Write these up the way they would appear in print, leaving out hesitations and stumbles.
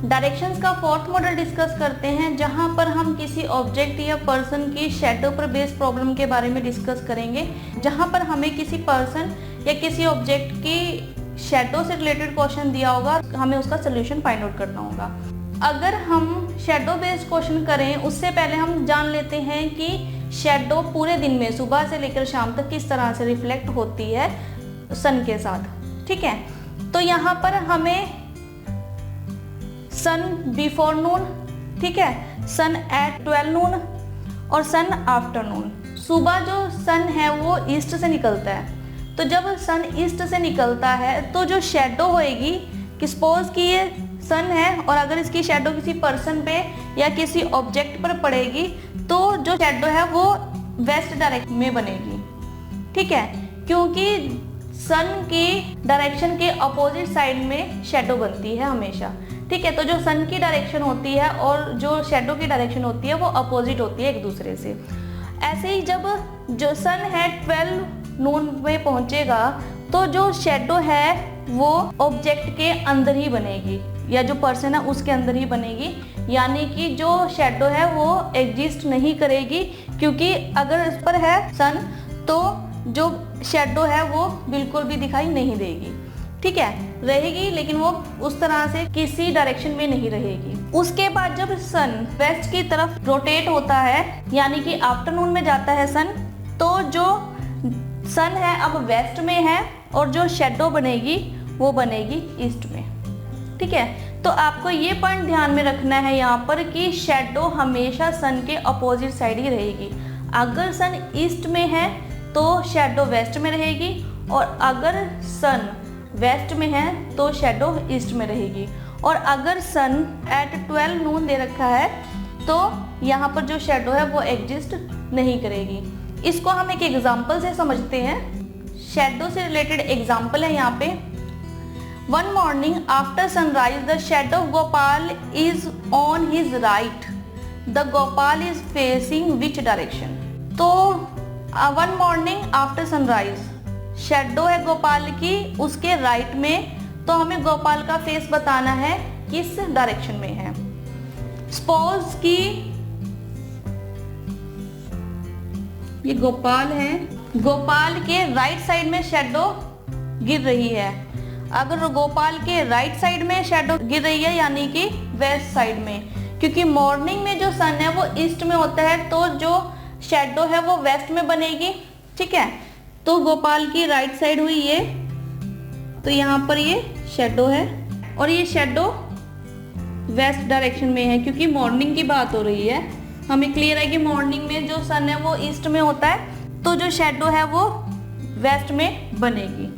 Directions का fourth model discuss करते हैं, जहां पर हम किसी ऑब्जेक्ट या पर्सन की शेडो पर बेस्ड प्रॉब्लम के बारे में डिस्कस करेंगे, जहां पर हमें किसी पर्सन या किसी ऑब्जेक्ट की शेडो से रिलेटेड क्वेश्चन दिया होगा, हमें उसका सोल्यूशन फाइंड आउट करना होगा। अगर हम शेडो बेस्ड क्वेश्चन करें उससे पहले हम जान लेते हैं कि शेडो पूरे दिन में सुबह से लेकर शाम तक किस तरह से रिफ्लेक्ट होती है सन के साथ। ठीक है, तो यहाँ पर हमें सन बिफोर नून, ठीक है, सन एट 12 नून और सन आफ्टरनून। सुबह जो सन है वो ईस्ट से निकलता है, तो जब सन ईस्ट से निकलता है तो जो शेडो होएगी, कि सपोज कि ये सन है और अगर इसकी शेडो किसी पर्सन पे या किसी ऑब्जेक्ट पर पड़ेगी तो जो शेडो है वो वेस्ट डायरेक्शन में बनेगी। ठीक है, क्योंकि सन की डायरेक्शन के अपोजिट साइड में शेडो बनती है हमेशा। ठीक है, तो जो सन की डायरेक्शन होती है और जो शेडो की डायरेक्शन होती है वो अपोजिट होती है एक दूसरे से। ऐसे ही जब जो सन है 12 नून में पहुंचेगा तो जो शेडो है वो ऑब्जेक्ट के अंदर ही बनेगी या जो पर्सन है उसके अंदर ही बनेगी, यानी कि जो शेडो है वो एग्जिस्ट नहीं करेगी, क्योंकि अगर इस पर है सन तो जो शेडो है वो बिल्कुल भी दिखाई नहीं देगी। ठीक है, रहेगी लेकिन वो उस तरह से किसी डायरेक्शन में नहीं रहेगी। उसके बाद जब सन वेस्ट की तरफ रोटेट होता है, यानी कि आफ्टरनून में जाता है सन, तो जो सन है अब वेस्ट में है और जो शेडो बनेगी वो बनेगी ईस्ट में। ठीक है, तो आपको ये पॉइंट ध्यान में रखना है यहाँ पर कि शेडो हमेशा सन के अपोजिट साइड ही रहेगी। अगर सन ईस्ट में है तो शेडो वेस्ट में रहेगी और अगर सन वेस्ट में है तो शेडो ईस्ट में रहेगी। और अगर सन एट 12 नून दे रखा है तो यहाँ पर जो शेडो है वो एग्जिस्ट नहीं करेगी। इसको हम एक एग्जाम्पल से समझते हैं। शेडो से रिलेटेड एग्जाम्पल है यहाँ पे। One morning after sunrise, the shadow of Gopal is on his right. The Gopal is facing which direction? तो one morning after sunrise, shadow है गोपाल की उसके राइट में, तो हमें गोपाल का फेस बताना है किस डायरेक्शन में है। सपोज कि ये गोपाल है, गोपाल के राइट साइड में शेडो गिर रही है। अगर गोपाल के राइट साइड में शेडो गिर रही है यानी कि वेस्ट साइड में, क्योंकि मॉर्निंग में जो सन है वो ईस्ट में होता है तो जो शेडो है वो वेस्ट में बनेगी। ठीक है, तो गोपाल की राइट साइड हुई ये, तो यहाँ पर ये शेडो है और ये शेडो वेस्ट डायरेक्शन में है क्योंकि मॉर्निंग की बात हो रही है। हमें क्लियर है कि मॉर्निंग में जो सन है वो ईस्ट में होता है तो जो शेडो है वो वेस्ट में बनेगी।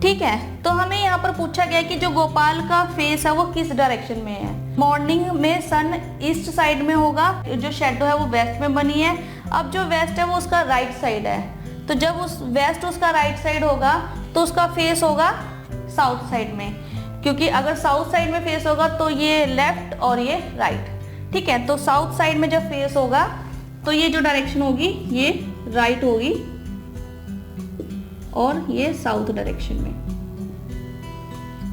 ठीक है, तो हमें यहाँ पर पूछा गया कि जो गोपाल का फेस है वो किस डायरेक्शन में है। मॉर्निंग में सन ईस्ट साइड में होगा, जो शेडो है वो वेस्ट में बनी है। अब जो वेस्ट है वो उसका राइट साइड है, तो जब उस वेस्ट उसका राइट साइड होगा तो उसका फेस होगा साउथ साइड में, क्योंकि अगर साउथ साइड में फेस होगा तो ये लेफ्ट और ये राइट। ठीक है, तो साउथ साइड में जब फेस होगा तो ये जो डायरेक्शन होगी ये राइट होगी और ये साउथ डायरेक्शन में।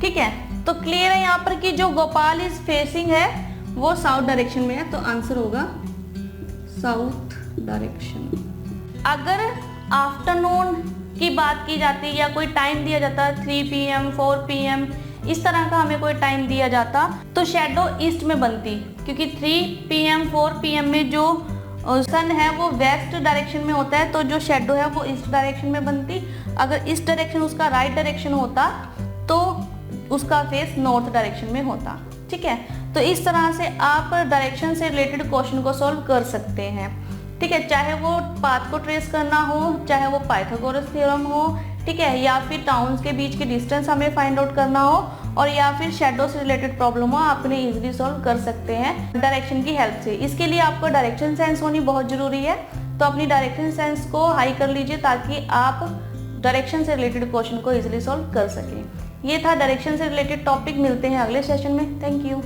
ठीक है, तो क्लियर है यहाँ पर कि जो गोपाल इज फेसिंग है वो साउथ डायरेक्शन में है, तो आंसर होगा साउथ डायरेक्शन। अगर आफ्टरनून की बात की जाती है या कोई टाइम दिया जाता है 3 PM 4 PM इस तरह का हमें कोई टाइम दिया जाता तो शेडो ईस्ट में बनती, क्योंकि 3 PM 4 PM में जो सन है वो वेस्ट डायरेक्शन में होता है तो जो शेडो है वो ईस्ट डायरेक्शन में बनती। अगर इस डायरेक्शन उसका राइट डायरेक्शन होता तो उसका फेस नॉर्थ डायरेक्शन में होता। ठीक है, तो इस तरह से आप डायरेक्शन से रिलेटेड क्वेश्चन को सॉल्व कर सकते हैं। ठीक है, चाहे वो पाथ को ट्रेस करना हो, चाहे वो पाइथागोरस थ्योरम हो, ठीक है, या फिर टाउन्स के बीच की डिस्टेंस हमें फाइंड आउट करना हो, और या फिर शेडो से रिलेटेड प्रॉब्लम हो, आप इन्हें इजीली सॉल्व कर सकते हैं डायरेक्शन की हेल्प से। इसके लिए आपको डायरेक्शन सेंस होनी बहुत ज़रूरी है, तो अपनी डायरेक्शन सेंस को हाई कर लीजिए ताकि आप डायरेक्शन से रिलेटेड क्वेश्चन को इजीली सॉल्व कर सकें। ये था डायरेक्शन से रिलेटेड टॉपिक। मिलते हैं अगले सेशन में। Thank you.